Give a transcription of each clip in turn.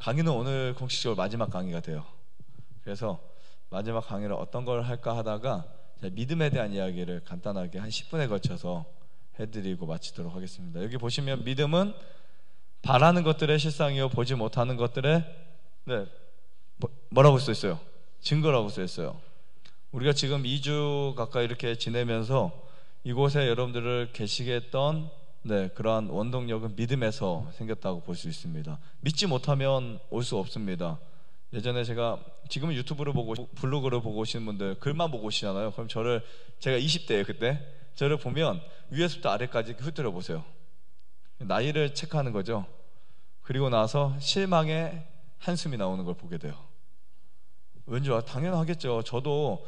강의는 오늘 공식적으로 마지막 강의가 돼요. 그래서 마지막 강의를 어떤 걸 할까 하다가 믿음에 대한 이야기를 간단하게 한 10분에 걸쳐서 해드리고 마치도록 하겠습니다. 여기 보시면 믿음은 바라는 것들의 실상이요 보지 못하는 것들의 뭐라고 써있어요? 증거라고 써있어요. 우리가 지금 2주 가까이 이렇게 지내면서 이곳에 여러분들을 계시게 했던 그러한 원동력은 믿음에서 생겼다고 볼 수 있습니다. 믿지 못하면 올 수 없습니다. 예전에 제가 지금은 유튜브를 보고 블로그를 보고 오시는 분들 글만 보고 오시잖아요. 그럼 제가 20대예요 그때. 저를 보면 위에서부터 아래까지 훑어려 보세요. 나이를 체크하는 거죠. 그리고 나서 실망의 한숨이 나오는 걸 보게 돼요. 왠지 당연하겠죠. 저도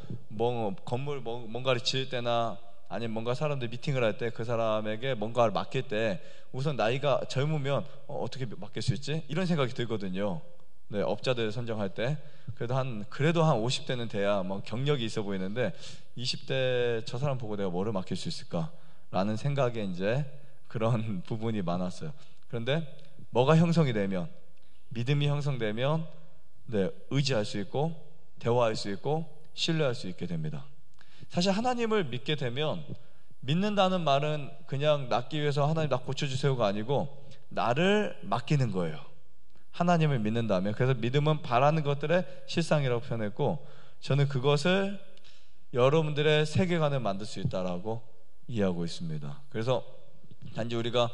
건물 뭔가를 지을 때나 아니면 뭔가 사람들 미팅을 할 때 그 사람에게 뭔가를 맡길 때 우선 나이가 젊으면 어떻게 맡길 수 있지? 이런 생각이 들거든요. 업자들 선정할 때 그래도 한 50대는 돼야 경력이 있어 보이는데 20대 저 사람 보고 내가 뭐를 맡길 수 있을까라는 생각에 이제 그런 부분이 많았어요. 그런데 뭐가 형성이 되면 믿음이 형성되면 의지할 수 있고 대화할 수 있고 신뢰할 수 있게 됩니다. 사실 하나님을 믿게 되면 믿는다는 말은 그냥 낫기 위해서 하나님 나 고쳐주세요가 아니고 나를 맡기는 거예요. 하나님을 믿는다면. 그래서 믿음은 바라는 것들의 실상이라고 표현했고 저는 그것을 여러분들의 세계관을 만들 수 있다라고 이해하고 있습니다. 그래서 단지 우리가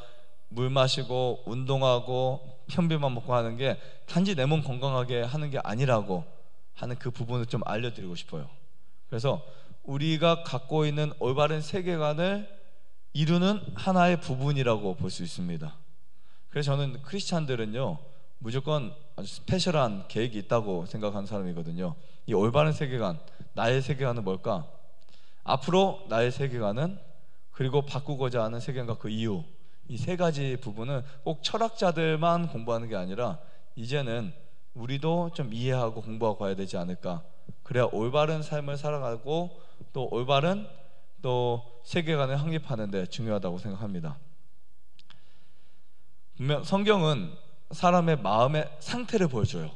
물 마시고 운동하고 편비만 먹고 하는 게 단지 내 몸 건강하게 하는 게 아니라고 하는 그 부분을 좀 알려드리고 싶어요. 그래서 우리가 갖고 있는 올바른 세계관을 이루는 하나의 부분이라고 볼 수 있습니다. 그래서 저는 크리스찬들은요 무조건 아주 스페셜한 계획이 있다고 생각하는 사람이거든요. 이 올바른 세계관, 나의 세계관은 뭘까? 앞으로 나의 세계관은 그리고 바꾸고자 하는 세계관과 그 이유, 이 세 가지 부분은 꼭 철학자들만 공부하는 게 아니라 이제는 우리도 좀 이해하고 공부하고 가야 되지 않을까. 그래야 올바른 삶을 살아가고 또 올바른 또 세계관을 확립하는 데 중요하다고 생각합니다. 분명 성경은 사람의 마음의 상태를 보여줘요.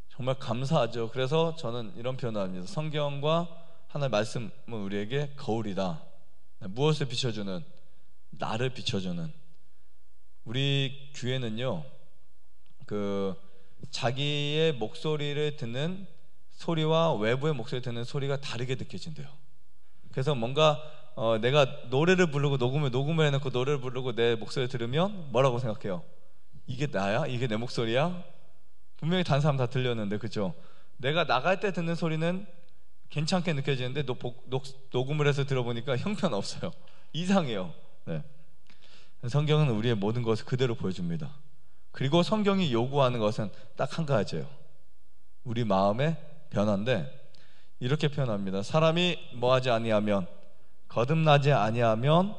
정말 감사하죠. 그래서 저는 이런 표현을 합니다. 성경과 하나님의 말씀은 우리에게 거울이다. 무엇을 비춰주는? 나를 비춰주는. 우리 교회는요 자기의 목소리를 듣는 소리와 외부의 목소리 듣는 소리가 다르게 느껴진대요. 그래서 뭔가 내가 노래를 부르고 녹음을 해놓고 노래를 부르고 내 목소리를 들으면 뭐라고 생각해요? 이게 나야? 이게 내 목소리야? 분명히 다른 사람 다 들렸는데 그죠? 내가 나갈 때 듣는 소리는 괜찮게 느껴지는데 녹음을 해서 들어보니까 형편없어요. 이상해요. 성경은 우리의 모든 것을 그대로 보여줍니다. 그리고 성경이 요구하는 것은 딱 한 가지예요. 우리 마음의 변화인데 이렇게 표현합니다. 사람이 뭐하지 아니하면 거듭나지 아니하면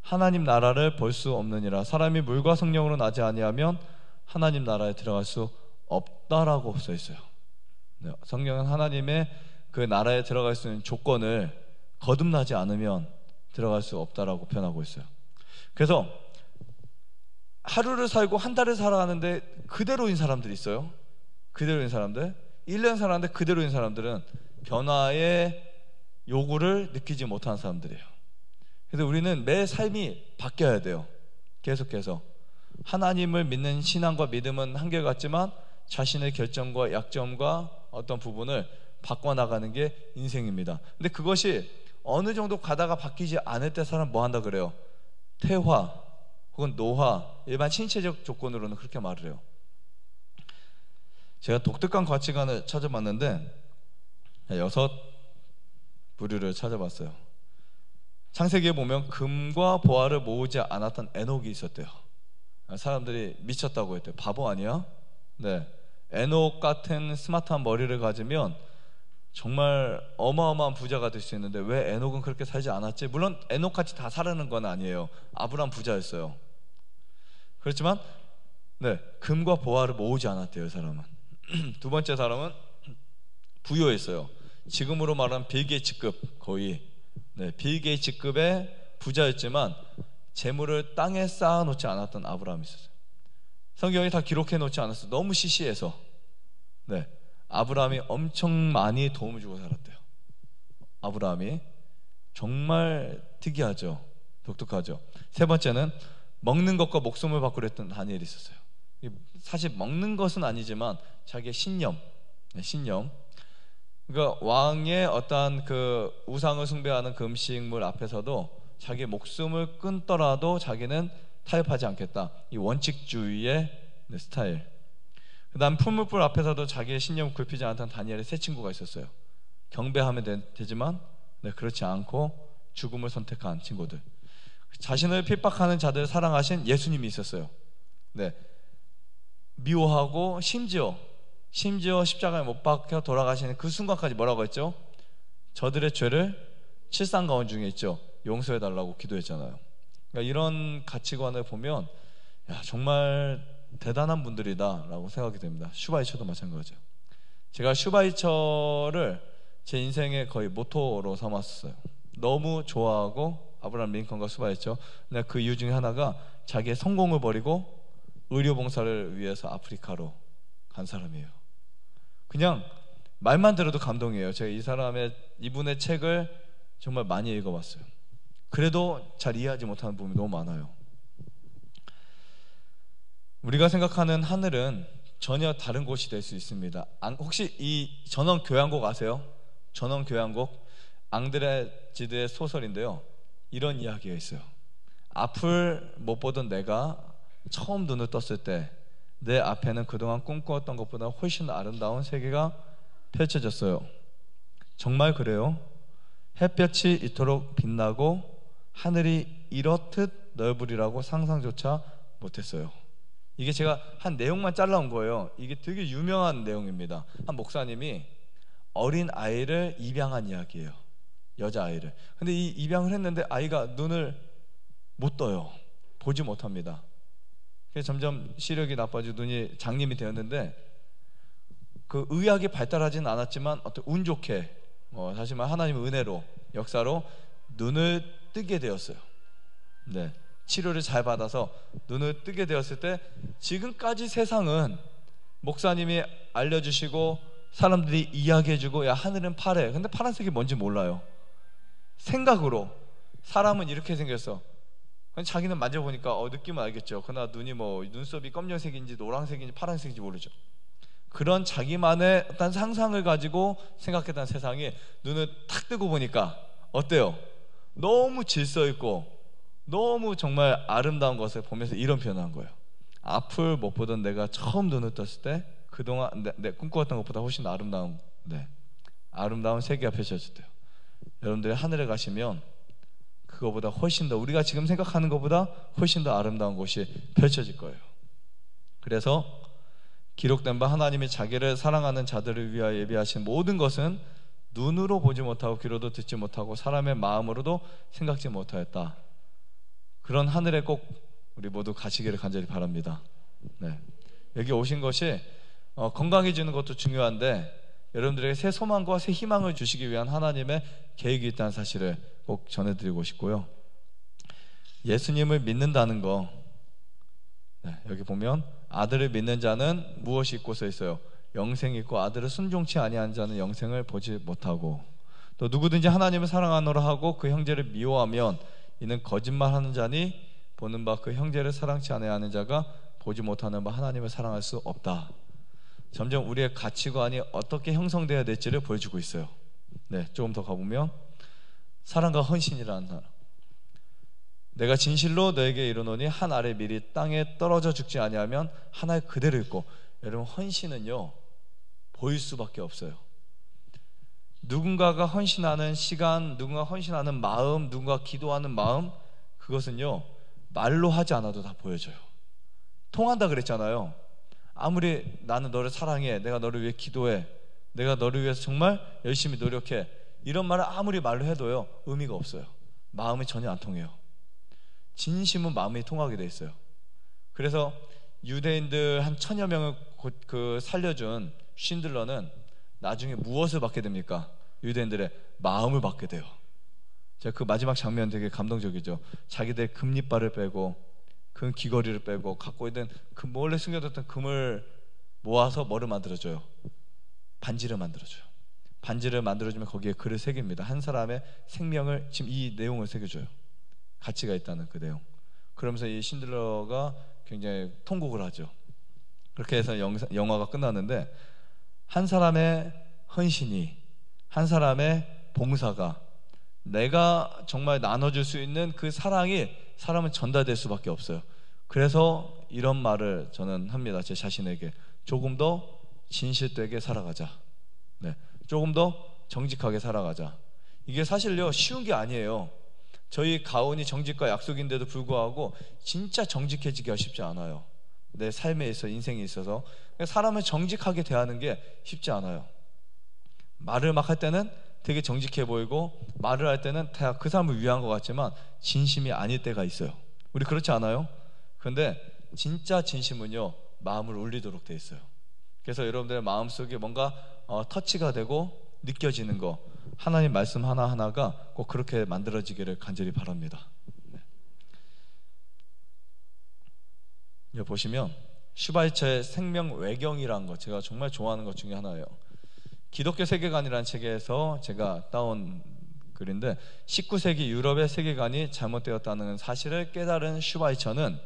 하나님 나라를 볼 수 없느니라. 사람이 물과 성령으로 나지 아니하면 하나님 나라에 들어갈 수 없다라고 써 있어요. 성경은 하나님의 그 나라에 들어갈 수 있는 조건을 거듭나지 않으면 들어갈 수 없다라고 표현하고 있어요. 그래서 하루를 살고 한 달을 살아가는데 그대로인 사람들이 있어요. 그대로인 사람들. 1년 살았는데 그대로인 사람들은 변화의 요구를 느끼지 못하는 사람들이에요. 그래서 우리는 매 삶이 바뀌어야 돼요. 계속해서 하나님을 믿는 신앙과 믿음은 한결같지만 자신의 결정과 약점과 어떤 부분을 바꿔나가는 게 인생입니다. 근데 그것이 어느 정도 가다가 바뀌지 않을 때 사람 뭐 한다 그래요? 퇴화 혹은 노화, 일반 신체적 조건으로는 그렇게 말을 해요. 제가 독특한 가치관을 찾아봤는데 6부류를 찾아봤어요. 창세기에 보면 금과 보화를 모으지 않았던 에녹이 있었대요. 사람들이 미쳤다고 했대요. 바보 아니야? 에녹 같은 스마트한 머리를 가지면 정말 어마어마한 부자가 될 수 있는데 왜 에녹은 그렇게 살지 않았지? 물론 에녹같이 다 살아는 건 아니에요. 아브람 부자였어요. 그렇지만 금과 보화를 모으지 않았대요. 사람은. 두 번째 사람은 부유했어요. 지금으로 말하면 빌 게이츠급, 거의 빌 게이츠급의 부자였지만 재물을 땅에 쌓아놓지 않았던 아브라함이 있었어요. 성경이 다 기록해 놓지 않았어요. 너무 시시해서. 네, 아브라함이 엄청 많이 도움을 주고 살았대요. 아브라함이 정말 특이하죠. 독특하죠. 세 번째는 먹는 것과 목숨을 바꾸려 했던 다니엘이 있었어요. 사실 먹는 것은 아니지만 자기의 신념, 신념. 그러니까 왕의 어떠한 그 우상을 숭배하는 그 음식물 앞에서도 자기의 목숨을 끊더라도 자기는 타협하지 않겠다. 이 원칙주의의 스타일. 그 다음 풀무불 앞에서도 자기의 신념을 굽히지 않았던 다니엘의 세 친구가 있었어요. 경배하면 되지만 그렇지 않고 죽음을 선택한 친구들. 자신을 핍박하는 자들을 사랑하신 예수님이 있었어요. 네, 미워하고 심지어 십자가에 못 박혀 돌아가시는 그 순간까지 뭐라고 했죠? 저들의 죄를 칠상 가운 중에 있죠. 용서해달라고 기도했잖아요. 그러니까 이런 가치관을 보면 정말 대단한 분들이다 라고 생각이 됩니다. 슈바이처도 마찬가지죠. 제가 슈바이처를 제 인생의 거의 모토로 삼았어요. 너무 좋아하고 아브라함 링컨과 슈바이처. 근데 그 이유 중에 하나가 자기의 성공을 버리고 의료봉사를 위해서 아프리카로 간 사람이에요. 그냥 말만 들어도 감동이에요. 제가 이분의 책을 정말 많이 읽어봤어요. 그래도 잘 이해하지 못하는 부분이 너무 많아요. 우리가 생각하는 하늘은 전혀 다른 곳이 될 수 있습니다. 혹시 이 전원교향곡 아세요? 전원교향곡 앙드레지드의 소설인데요. 이런 이야기가 있어요. 앞을 못 보던 내가 처음 눈을 떴을 때 내 앞에는 그동안 꿈꾸었던 것보다 훨씬 아름다운 세계가 펼쳐졌어요. 정말 그래요. 햇볕이 이토록 빛나고 하늘이 이렇듯 넓으리라고 상상조차 못했어요. 이게 제가 한 내용만 잘라온 거예요. 이게 되게 유명한 내용입니다. 한 목사님이 어린 아이를 입양한 이야기예요. 여자아이를. 근데 이 입양을 했는데 아이가 눈을 못 떠요. 보지 못합니다. 그래서 점점 시력이 나빠지고 눈이 장님이 되었는데 그 의학이 발달하지는 않았지만 어떤 운 좋게 다시 말 하나님의 은혜로 역사로 눈을 뜨게 되었어요. 네, 치료를 잘 받아서 눈을 뜨게 되었을 때 지금까지 세상은 목사님이 알려주시고 사람들이 이야기해주고 야 하늘은 파래. 근데 파란색이 뭔지 몰라요. 생각으로 사람은 이렇게 생겼어. 자기는 만져보니까 느낌은 알겠죠. 그러나 눈이 눈썹이 검정색인지 노란색인지 파란색인지 모르죠. 그런 자기만의 어떤 상상을 가지고 생각했던 세상이 눈을 탁 뜨고 보니까 어때요? 너무 질서 있고 너무 정말 아름다운 것을 보면서 이런 표현을 한 거예요. 앞을 못 보던 내가 처음 눈을 떴을 때 그동안 내 꿈꿔왔던 것보다 훨씬 아름다운 세계가 펼쳐졌대요. 여러분들이 하늘에 가시면 그거보다 훨씬 더 우리가 지금 생각하는 것보다 훨씬 더 아름다운 곳이 펼쳐질 거예요. 그래서 기록된 바 하나님이 자기를 사랑하는 자들을 위하여 예비하신 모든 것은 눈으로 보지 못하고 귀로도 듣지 못하고 사람의 마음으로도 생각지 못하였다. 그런 하늘에 꼭 우리 모두 가시기를 간절히 바랍니다. 네. 여기 오신 것이 건강해지는 것도 중요한데 여러분들에게 새 소망과 새 희망을 주시기 위한 하나님의 계획이 있다는 사실을 꼭 전해드리고 싶고요. 예수님을 믿는다는 거, 여기 보면 아들을 믿는 자는 무엇이 있고 써 있어요? 영생이 있고 아들을 순종치 아니한 자는 영생을 보지 못하고, 또 누구든지 하나님을 사랑하노라 하고 그 형제를 미워하면 이는 거짓말하는 자니 보는 바 그 형제를 사랑치 아니하는 자가 보지 못하는 바 하나님을 사랑할 수 없다. 점점 우리의 가치관이 어떻게 형성되어야 될지를 보여주고 있어요. 네, 조금 더 가보면 사랑과 헌신이라는 사람. 내가 진실로 너에게 이르노니 한 알의 밀이 땅에 떨어져 죽지 아니하면 한 알 그대로 있고. 여러분, 헌신은요 보일 수밖에 없어요. 누군가가 헌신하는 시간, 누군가 헌신하는 마음, 누군가 기도하는 마음, 그것은요 말로 하지 않아도 다 보여져요. 통한다 그랬잖아요. 아무리 나는 너를 사랑해, 내가 너를 위해 기도해, 내가 너를 위해서 정말 열심히 노력해, 이런 말을 아무리 말로 해도요 의미가 없어요. 마음이 전혀 안 통해요. 진심은 마음이 통하게 돼 있어요. 그래서 유대인들 한 1000여 명을 살려준 쉰들러는 나중에 무엇을 받게 됩니까? 유대인들의 마음을 받게 돼요. 제가 그 마지막 장면 되게 감동적이죠. 자기들 금리발을 빼고 그 귀걸이를 빼고 갖고 있는 그 몰래 숨겨뒀던 금을 모아서 뭐를 만들어줘요? 반지를 만들어줘요. 반지를 만들어주면 거기에 글을 새깁니다. 한 사람의 생명을, 지금 이 내용을 새겨줘요. 가치가 있다는 그 내용. 그러면서 이 신들러가 굉장히 통곡을 하죠. 그렇게 해서 영화가 끝났는데, 한 사람의 헌신이, 한 사람의 봉사가, 내가 정말 나눠줄 수 있는 그 사랑이 사람은 전달될 수밖에 없어요. 그래서 이런 말을 저는 합니다. 제 자신에게. 조금 더 진실되게 살아가자. 네, 조금 더 정직하게 살아가자. 이게 사실요, 쉬운 게 아니에요. 저희 가온이 정직과 약속인데도 불구하고 진짜 정직해지기가 쉽지 않아요. 내 삶에 있어, 인생에 있어서 사람을 정직하게 대하는 게 쉽지 않아요. 말을 막 할 때는 되게 정직해 보이고, 말을 할 때는 다 그 사람을 위한 것 같지만 진심이 아닐 때가 있어요. 우리 그렇지 않아요? 그런데 진짜 진심은요, 마음을 울리도록 돼 있어요. 그래서 여러분들의 마음속에 뭔가 터치가 되고 느껴지는 거, 하나님 말씀 하나하나가 꼭 그렇게 만들어지기를 간절히 바랍니다. 네. 여기 보시면 슈바이처의 생명 외경이라는 거, 제가 정말 좋아하는 것 중에 하나예요. 기독교 세계관이라는 책에서 제가 따온 글인데, 19세기 유럽의 세계관이 잘못되었다는 사실을 깨달은 슈바이처는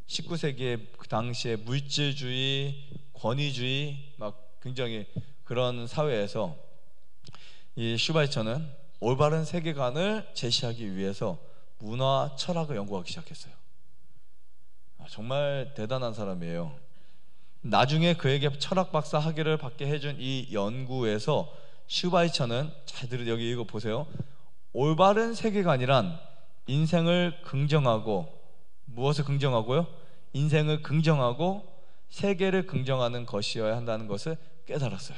19세기의 그 당시의 물질주의, 권위주의, 막 굉장히 그런 사회에서 이 슈바이처는 올바른 세계관을 제시하기 위해서 문화, 철학을 연구하기 시작했어요. 정말 대단한 사람이에요. 나중에 그에게 철학 박사 학위를 받게 해준 이 연구에서 슈바이처는, 잘 여기 읽어보세요. 올바른 세계관이란 인생을 긍정하고, 무엇을 긍정하고요? 인생을 긍정하고 세계를 긍정하는 것이어야 한다는 것을 깨달았어요.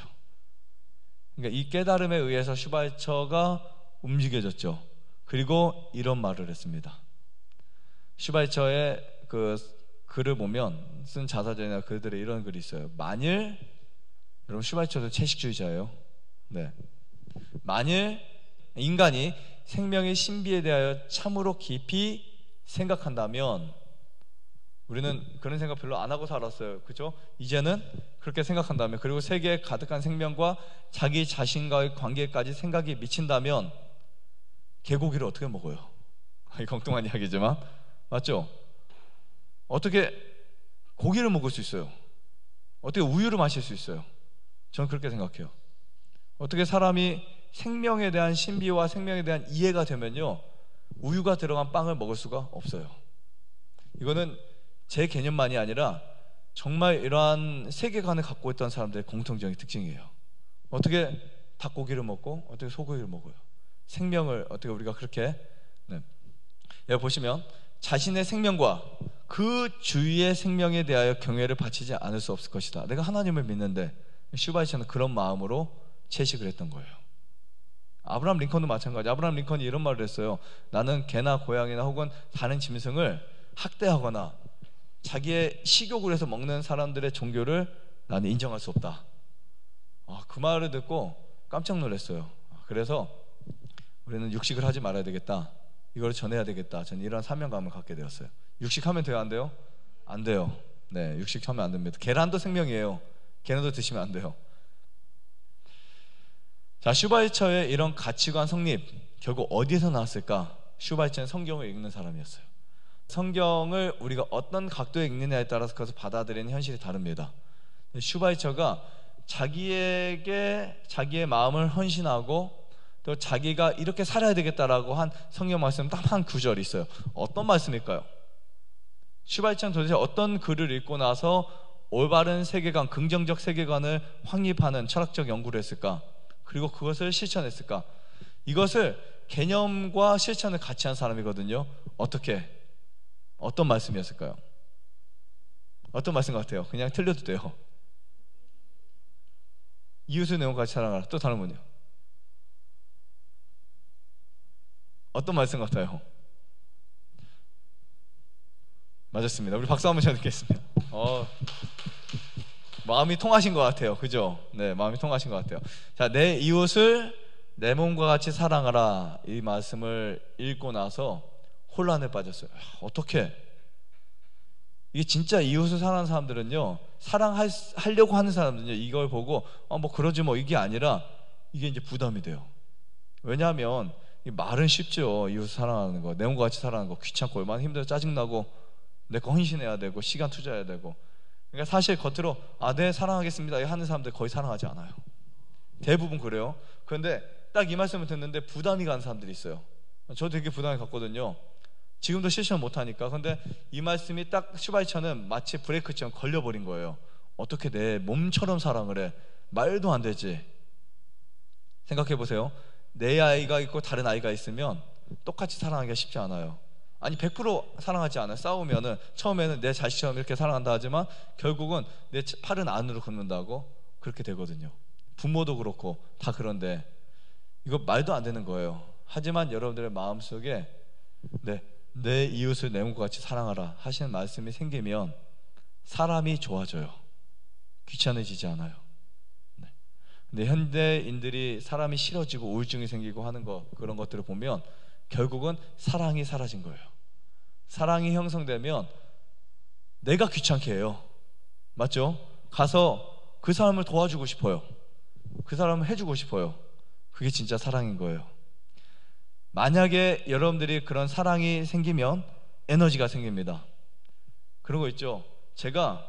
그러니까 이 깨달음에 의해서 슈바이처가 움직여졌죠. 그리고 이런 말을 했습니다. 슈바이처의 그 글을 보면, 쓴 자서전이나 글들에 이런 글이 있어요. 만일, 여러분 슈바이처도 채식주의자예요. 네. 만일 인간이 생명의 신비에 대하여 참으로 깊이 생각한다면, 우리는 그런 생각 별로 안 하고 살았어요. 그죠? 이제는 그렇게 생각한다면, 그리고 세계에 가득한 생명과 자기 자신과의 관계까지 생각이 미친다면 개고기를 어떻게 먹어요? 엉뚱한 이야기지만 맞죠? 어떻게 고기를 먹을 수 있어요? 어떻게 우유를 마실 수 있어요? 저는 그렇게 생각해요. 어떻게 사람이 생명에 대한 신비와 생명에 대한 이해가 되면요, 우유가 들어간 빵을 먹을 수가 없어요. 이거는 제 개념만이 아니라 정말 이러한 세계관을 갖고 있던 사람들의 공통적인 특징이에요. 어떻게 닭고기를 먹고 어떻게 소고기를 먹어요? 생명을 어떻게 우리가 그렇게, 네. 여기 보시면 자신의 생명과 그 주위의 생명에 대하여 경외를 바치지 않을 수 없을 것이다. 내가 하나님을 믿는데, 슈바이처는 그런 마음으로 채식을 했던 거예요. 아브라함 링컨도 마찬가지. 아브라함 링컨이 이런 말을 했어요. 나는 개나 고양이나 혹은 다른 짐승을 학대하거나 자기의 식욕을 해서 먹는 사람들의 종교를 나는 인정할 수 없다. 그 말을 듣고 깜짝 놀랐어요. 그래서 우리는 육식을 하지 말아야 되겠다, 이걸 전해야 되겠다. 저는 이런 사명감을 갖게 되었어요. 육식하면 돼요, 안 돼요? 안 돼요. 네, 육식하면 안 됩니다. 계란도 생명이에요. 계란도 드시면 안 돼요. 자, 슈바이처의 이런 가치관 성립, 결국 어디에서 나왔을까? 슈바이처는 성경을 읽는 사람이었어요. 성경을 우리가 어떤 각도에 읽느냐에 따라서 그것을 받아들이는 현실이 다릅니다. 슈바이처가 자기에게 자기의 마음을 헌신하고 또 자기가 이렇게 살아야 되겠다라고 한 성경 말씀 딱 한 구절이 있어요. 어떤 말씀일까요? 슈바이처는 도대체 어떤 글을 읽고 나서 올바른 세계관, 긍정적 세계관을 확립하는 철학적 연구를 했을까? 그리고 그것을 실천했을까? 이것을 개념과 실천을 같이 한 사람이거든요. 어떤 말씀이었을까요? 어떤 말씀 같아요? 그냥 틀려도 돼요. 이웃의 내용과 같이 사랑하라. 또 다른 분이요. 어떤 말씀 같아요? 맞았습니다. 우리 박수 한번 쳐드리겠습니다. 마음이 통하신 것 같아요. 그죠? 네, 마음이 통하신 것 같아요. 자, 내 이웃을 내 몸과 같이 사랑하라, 이 말씀을 읽고 나서 혼란에 빠졌어요. 어떻게 이게 진짜 이웃을 사랑하는 사람들은요, 사랑하려고 하는 사람들은요, 이걸 보고 뭐 그러지 뭐 이게 아니라 이게 이제 부담이 돼요. 왜냐하면 이 말은 쉽죠. 이웃을 사랑하는 거, 내 몸과 같이 사랑하는 거 귀찮고 얼마나 힘들어, 짜증나고 내 거 헌신해야 되고 시간 투자해야 되고. 그러니까 사실 겉으로 네 사랑하겠습니다 하는 사람들 거의 사랑하지 않아요. 대부분 그래요. 그런데 딱 이 말씀을 듣는데 부담이 가는 사람들이 있어요. 저도 되게 부담이 갔거든요. 지금도 실천을 못하니까. 근데 이 말씀이 딱 슈바이처는 마치 브레이크처럼 걸려버린 거예요. 어떻게 내 몸처럼 사랑을 해? 말도 안 되지. 생각해 보세요. 내 아이가 있고 다른 아이가 있으면 똑같이 사랑하기가 쉽지 않아요. 아니 100% 사랑하지 않아요. 싸우면은 처음에는 내 자식처럼 이렇게 사랑한다 하지만 결국은 내 팔은 안으로 긋는다고 그렇게 되거든요. 부모도 그렇고 다 그런데 이거 말도 안 되는 거예요. 하지만 여러분들의 마음속에 내 이웃을 내 몸과 같이 사랑하라 하시는 말씀이 생기면 사람이 좋아져요. 귀찮아지지 않아요. 근데 현대인들이 사람이 싫어지고 우울증이 생기고 하는 그런 것들을 보면 결국은 사랑이 사라진 거예요. 사랑이 형성되면 내가 귀찮게 해요. 맞죠? 가서 그 사람을 도와주고 싶어요. 그 사람을 해주고 싶어요. 그게 진짜 사랑인 거예요. 만약에 여러분들이 그런 사랑이 생기면 에너지가 생깁니다. 그런 거 있죠. 제가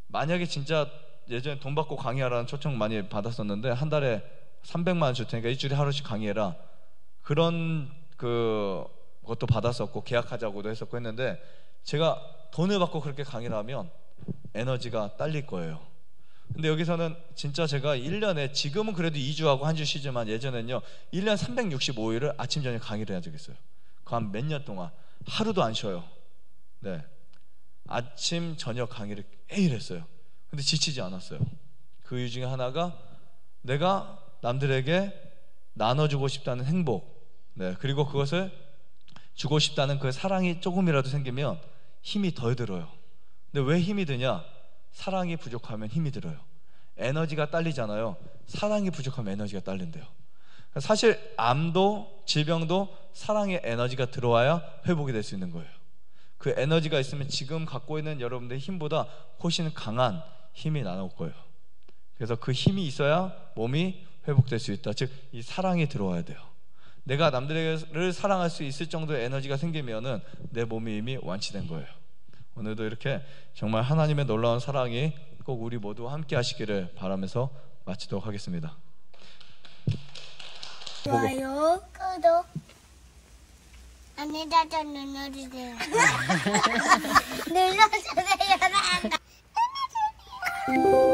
만약에 진짜 예전에 돈 받고 강의하라는 초청 많이 받았었는데 한 달에 300만 원 줄 테니까 일주일에 하루씩 강의해라, 그런 그것도 받았었고 계약하자고도 했었고 했는데, 제가 돈을 받고 그렇게 강의를 하면 에너지가 딸릴 거예요. 근데 여기서는 진짜 제가 1년에, 지금은 그래도 2주하고 한 주 쉬지만 예전에는요 1년 365일을 아침 저녁 강의를 해야 되겠어요. 그 한 몇 년 동안 하루도 안 쉬어요. 네, 아침 저녁 강의를 매일 했어요. 근데 지치지 않았어요. 그 이유 중에 하나가 내가 남들에게 나눠주고 싶다는 행복, 그리고 그것을 주고 싶다는 그 사랑이 조금이라도 생기면 힘이 덜 들어요. 근데 왜 힘이 드냐? 사랑이 부족하면 힘이 들어요. 에너지가 딸리잖아요. 사랑이 부족하면 에너지가 딸린대요. 사실 암도 질병도 사랑의 에너지가 들어와야 회복이 될 수 있는 거예요. 그 에너지가 있으면 지금 갖고 있는 여러분들의 힘보다 훨씬 강한 힘이 나올 거예요. 그래서 그 힘이 있어야 몸이 회복될 수 있다. 즉 이 사랑이 들어와야 돼요. 내가 남들을 사랑할 수 있을 정도의 에너지가 생기면은 내 몸이 이미 완치된 거예요. 오늘도 이렇게 정말 하나님의 놀라운 사랑이 꼭 우리 모두 함께 하시기를 바라면서 마치도록 하겠습니다. 좋아요, 구독, 안내 버튼 눌러주세요. 눌러주세요.